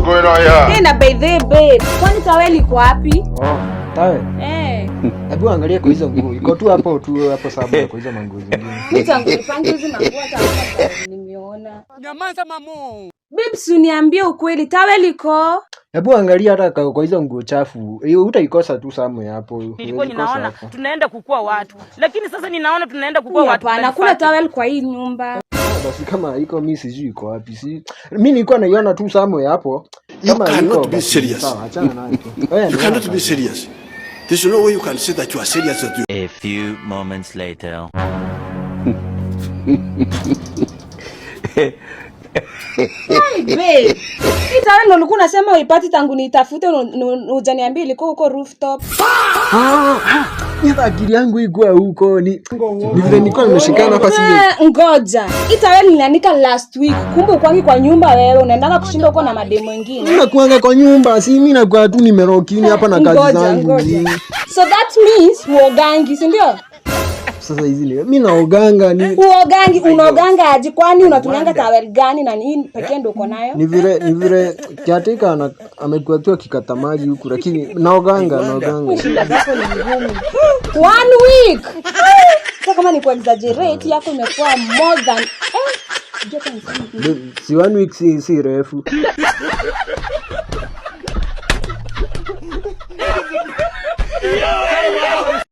going on here? Hey, na by the babe. Kwani taweli iko wapi? Oh, tawe. Hebu angalia kwa hizo nguo. Iko tu hapo sababu kwa hizo manguo zingine. Nitangupange hizo manguo hata nimeona. Nyamaza mamu. Babe, uniambie ukweli, taweli iko? Hebu angalia hata kwa hizo nguo chafu. Hiyo utaikosa tu somewhere hapo. Nilikuwa ninaona tunaenda kukua watu. Lakini sasa ninaona tunaenda kukua watu. Hapana, kuna taweli kwa hii nyumba. Basi kama iko mimi sijui iko wapi. Mimi nilikuwa naiona tu somewhere hapo. You cannot be serious. You cannot be serious. There's no way you can say that you are serious. A few moments later. Hey babe. Itawe ndo ulikuwa unasema uipati tangu niitafute hujaniambia ilikuwa huko rooftop. Hiyo akili yangu iko huko ni vile nilikuwa nimeshikana hapa sije. Ngoja. Itawe nilianika last week. Kumbe ukwangi kwa nyumba wewe unaendanga kushinda huko na mademo wengine. Mimi nakuanga kwa nyumba, si mimi nakuwa tu nimerokini hapa na kazi zangu. So that means uogangi, si ndio? Sasa hizi leo mimi naoganga ni unaoganga aje kwani unatumianga towel gani na nini pekee ndio uko nayo? Ni vile kiateka amekuwa tu akikata maji huku lakini naoganga. Shida zako ni ngumu. 1 week. Sasa kama ni exaggerate yako imekuwa more than si 1 week si refu.